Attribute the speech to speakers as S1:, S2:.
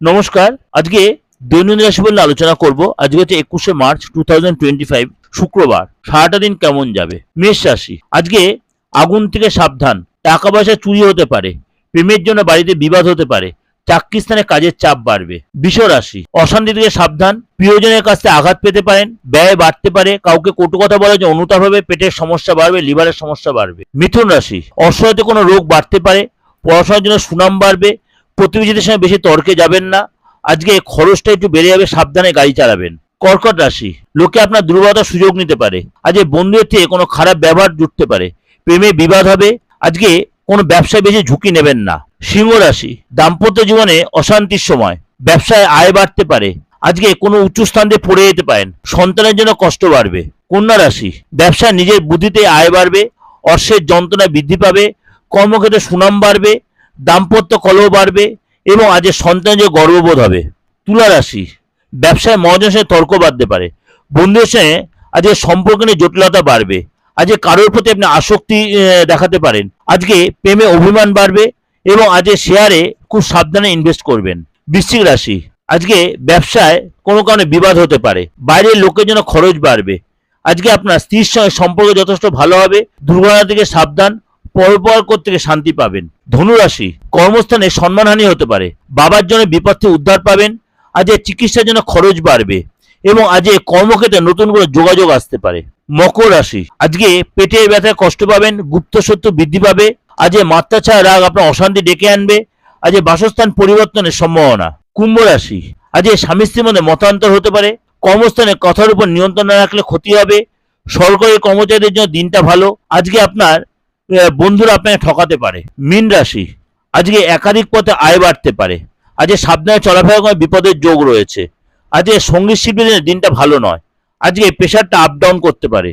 S1: নমস্কার। আজকে দৈনন্দিন রাশিফল নিয়ে আলোচনা করব। আজকে হচ্ছে 21শে মার্চ 2025 শুক্রবার। সারাটা দিন কেমন যাবে? মেষ রাশি। আজকে আগুন থেকে সাবধান। টাকা পয়সা চুরি হতে পারে। প্রেমের জন্য বাড়িতে বিবাদ হতে পারে। চাকরি স্থানে কাজের চাপ বাড়বে। বৃষ রাশি। অশান্তি থেকে সাবধান। প্রিয়জনের কাছ থেকে আঘাত পেতে পারেন। ব্যয় বাড়তে পারে। কাউকে কটু কথা বলা যে অনুতাপ হবে। পেটের সমস্যা বাড়বে। লিভারের সমস্যা বাড়বে। মিথুন রাশি। অসহায়তে কোনো রোগ বাড়তে পারে। পড়াশোনার জন্য সুনাম বাড়বে। প্রতিবেশীদের সঙ্গে বেশি তর্কে যাবেন না। আজকে খরচটা একটু বেড়ে যাবে, সাবধানে গাড়ি চালাবেন। কর্কট রাশি। লোকে আপনার দুর্বলতার সুযোগ নিতে পারে। আজকে বন্ধুদের থেকে কোনো খারাপ ব্যবহার জুটতে পারে। প্রেমে বিবাদ হবে। আজকে কোনো ব্যবসায় বেশি ঝুঁকি নেবেন না। সিংহ রাশি। দাম্পত্য জীবনে অশান্তির সময়। ব্যবসায় আয় বাড়তে পারে। আজকে কোনো উঁচু স্থান দিয়ে পড়ে যেতে পারেন। সন্তানের জন্য কষ্ট বাড়বে। কন্যা রাশি। ব্যবসায় নিজের বুদ্ধিতে আয় বাড়বে। অর্থের যন্ত্রণা বৃদ্ধি পাবে। কর্মক্ষেত্রে সুনাম বাড়বে। দাম্পত্য কলহ বাড়বে এবং আজকে সন্তানের গর্ববোধ হবে। তুলা রাশি। ব্যবসায় মহাজনের সঙ্গে তর্ক বাড়তে পারে। বন্ধুদের সঙ্গে আজকে সম্পর্ক নিয়ে জটিলতা বাড়বে। আজকে কারোর প্রতি আপনি আসক্তি দেখাতে পারেন। আজকে প্রেমে অভিমান বাড়বে এবং আজকে শেয়ারে খুব সাবধানে ইনভেস্ট করবেন। বৃশ্চিক রাশি। আজকে ব্যবসায় কোনো কারণে বিবাদ হতে পারে। বাইরের লোকের জন্য খরচ বাড়বে। আজকে আপনার স্ত্রীর সঙ্গে সম্পর্ক যথেষ্ট ভালো হবে। দুর্ঘটনা থেকে সাবধান। পরপর থেকে শান্তি পাবেন। ধনু রাশি। কর্মস্থানে সম্মানহানি হতে পারে। বাবার জন্য বিপদ থেকে উদ্ধার পাবেন। আজকে চিকিৎসার জন্য খরচ বাড়বে এবং আজকে কর্মক্ষেত্রে নতুন করে যোগাযোগ আসতে পারে। মকর রাশি। আজকে পেটের ব্যথায় কষ্ট পাবেন। গুপ্ত শত্রু বৃদ্ধি পাবে। আজকে মাত্রাছাড়া রাগ আপনার অশান্তি ডেকে আনবে। আজকে বাসস্থান পরিবর্তনের সম্ভাবনা। কুম্ভ রাশি। আজকে স্বামী স্ত্রীর মধ্যে মতান্তর হতে পারে। কর্মস্থানে কথার উপর নিয়ন্ত্রণ না রাখলে ক্ষতি হবে। সরকারি কর্মচারীদের জন্য দিনটা ভালো। আজকে আপনার বন্ধুরা আপনাকে ঠকাতে পারে। মীন রাশি। আজকে একাধিক পথে আয় বাড়তে পারে। আজকে সাবধানে চলাফেরা করে বিপদের যোগ রয়েছে। আজকে সঙ্গীত শিল্পীদের দিনটা ভালো নয়। আজকে প্রেশারটা আপ ডাউন করতে পারে।